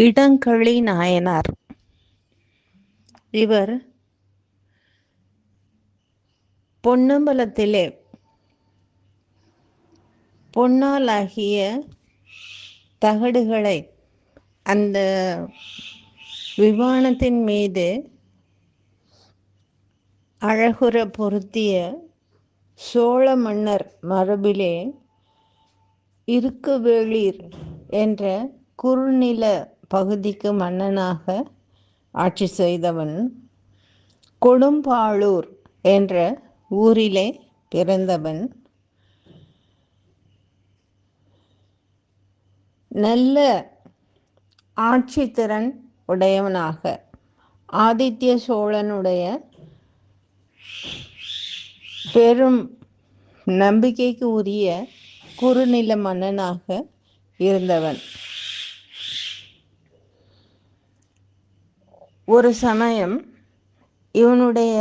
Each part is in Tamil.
இடங்கழி நாயனார். இவர் பொன்னம்பலத்திலே பொன்னாலாகிய தகடுகளை அந்த விமானத்தின் மீது அழகுற பொருத்திய சோழ மன்னர் மரபிலே இருக்குவேளீர் என்ற குறுநில பகுதிக்கு மன்னனாக ஆட்சி செய்தவன். கொடும்பாளூர் என்ற ஊரிலே பிறந்தவன். நல்ல ஆட்சி திறன் உடையவனாக ஆதித்ய சோழனுடைய பெரும் நம்பிக்கைக்கு உரிய குறுநில மன்னனாக இருந்தவன். ஒரு சமயம் இவனுடைய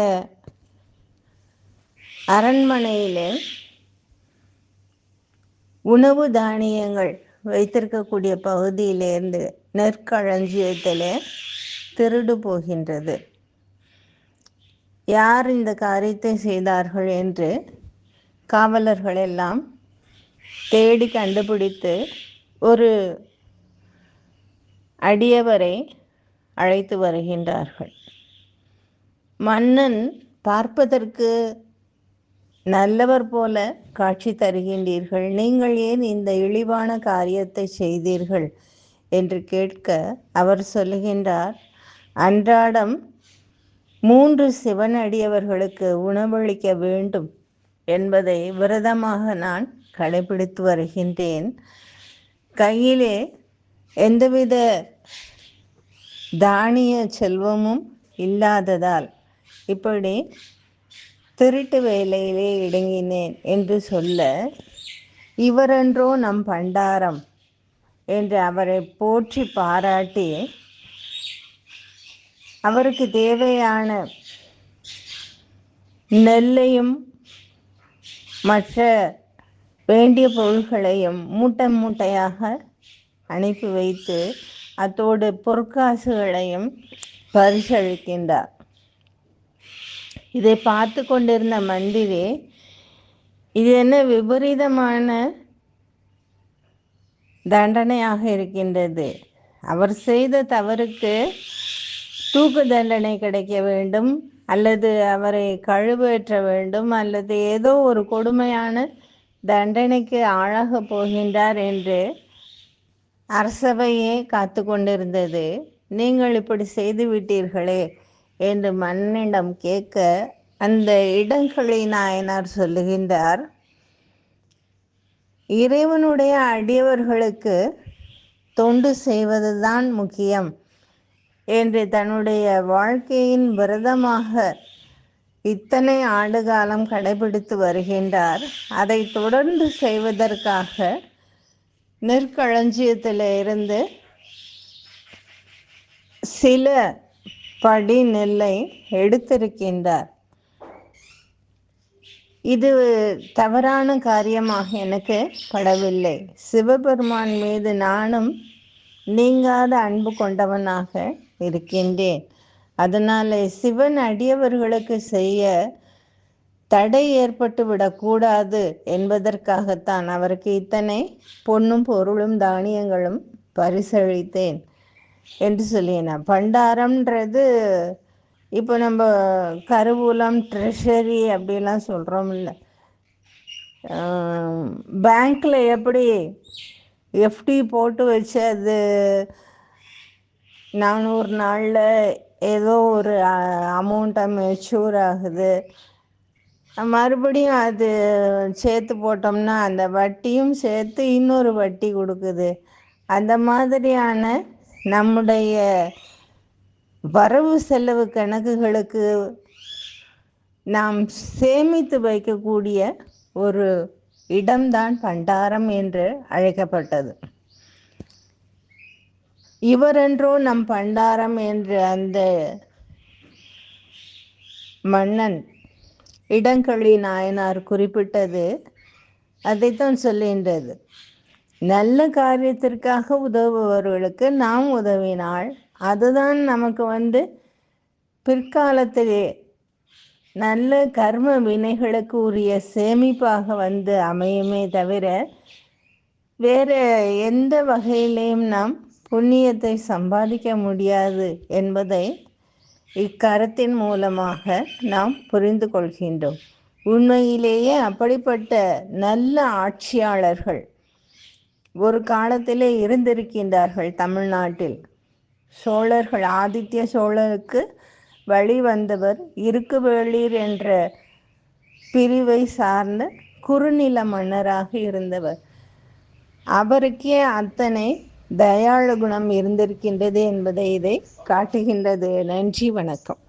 அரண்மனையிலே உணவு தானியங்கள் வைத்திருக்கக்கூடிய பகுதியிலிருந்து நெற்களஞ்சியத்தில் திருடு போகின்றது. யார் இந்த காரியத்தை செய்தார்கள் என்று காவலர்கள் எல்லாம் தேடி கண்டுபிடித்து ஒரு அடியவரை அழைத்து வருகின்றார்கள். மன்னன் பார்ப்பதற்கு நல்லவர் போல காட்சி தருகின்றீர்கள், நீங்கள் ஏன் இந்த இழிவான காரியத்தை செய்தீர்கள் என்று கேட்க அவர் சொல்லுகின்றார், அன்றாடம் 3 சிவன் அடியவர்களுக்கு உணவளிக்க வேண்டும் என்பதை விரதமாக நான் கடைபிடித்து வருகின்றேன். கையிலே எந்தவித தானிய செல்வமும் இல்லாததால் இப்படி திருட்டு வேலையிலே இறங்கினேன் என்று சொல்ல, இவரென்றோ நம் பண்டாரம் என்று அவரை போற்றி பாராட்டி அவருக்கு தேவையான நெல்லையும் மற்ற வேண்டிய பொருள்களையும் மூட்டை மூட்டையாக அனுப்பி வைத்து அத்தோடு பொற்காசுகளையும் பரிசளிக்கின்றார். இதை பார்த்து கொண்டிருந்த மந்திரி, இது என்ன விபரீதமான தண்டனையாக இருக்கின்றது, அவர் செய்த தவறுக்கு தூக்கு தண்டனை கிடைக்க வேண்டும், அல்லது அவரை கழுவேற்ற வேண்டும், அல்லது ஏதோ ஒரு கொடுமையான தண்டனைக்கு ஆளாக போகின்றார் என்று அரசவையே காத்து கொண்டிருந்தது. நீங்கள் இப்படி செய்து விட்டீர்களே என்று மன்னனிடம் கேட்க, அந்த இடங்கழி நாயனார் சொல்லுகின்றார், இறைவனுடைய அடியவர்களுக்கு தொண்டு செய்வதுதான் முக்கியம் என்று தன்னுடைய வாழ்க்கையின் விரதமாக இத்தனை ஆண்டு காலம் கடைபிடித்து வருகின்றார். அதை தொடர்ந்து செய்வதற்காக நெற்களஞ்சியத்தில் இருந்து சில படி நெல்லை எடுத்திருக்கின்றார். இது தவறான காரியமாக எனக்கு படவில்லை. சிவபெருமான் மீது நானும் நீங்காத அன்பு கொண்டவனாக இருக்கின்றேன். அதனால சிவன் அடியவர்களுக்கு செய்ய தடை ஏற்பட்டு விடக்கூடாது என்பதற்காகத்தான் அவருக்கு இத்தனை பொன்னும் பொருளும் தானியங்களும் பரிசளித்தேன் என்று சொல்லினார். பண்டாரம்ன்றது இப்போ நம்ம கருவூலம், ட்ரெஷரி அப்படிலாம் சொல்கிறோம்ல, பேங்க்கில் எப்படி எஃப்டி போட்டு வச்சு அது 400 நாளில் ஏதோ ஒரு அமௌண்ட்டாக மெச்சூர் ஆகுது, மறுபடியும் அது சேர்த்து போட்டோம்னா அந்த வட்டியும் சேர்த்து இன்னொரு வட்டி கொடுக்குது. அந்த மாதிரியான நம்முடைய வரவு செலவு கணக்குகளுக்கு நாம் சேமித்து வைக்கக்கூடிய ஒரு இடம்தான் பண்டாரம் என்று அழைக்கப்பட்டது. இவரென்றோ நம் பண்டாரம் என்று அந்த மன்னன் இடங்கழி நாயனார் குறிப்பிட்டது அதைத்தான் சொல்லுகின்றது. நல்ல காரியத்திற்காக உதவுபவர்களுக்கு நாம் உதவினால் அதுதான் நமக்கு பிற்காலத்திலே நல்ல கர்ம வினைகளுக்கு உரிய சேமிப்பாக அமையுமே தவிர வேறு எந்த வகையிலையும் நாம் புண்ணியத்தை சம்பாதிக்க முடியாது என்பதை இக்கருத்தின் மூலமாக நாம் புரிந்து கொள்கின்றோம். உண்மையிலேயே அப்படிப்பட்ட நல்ல ஆட்சியாளர்கள் ஒரு காலத்திலே இருந்திருக்கின்றார்கள் தமிழ்நாட்டில். சோழர்கள், ஆதித்ய சோழருக்கு வழி வந்தவர் இருக்குவேளீர் என்ற பிரிவை சார்ந்த குறுநில மன்னராக இருந்தவர். அவருக்கே அத்தனை தயாளு குணம் இருந்திருக்கின்றது என்பதை இதை காட்டுகின்றது. நன்றி, வணக்கம்.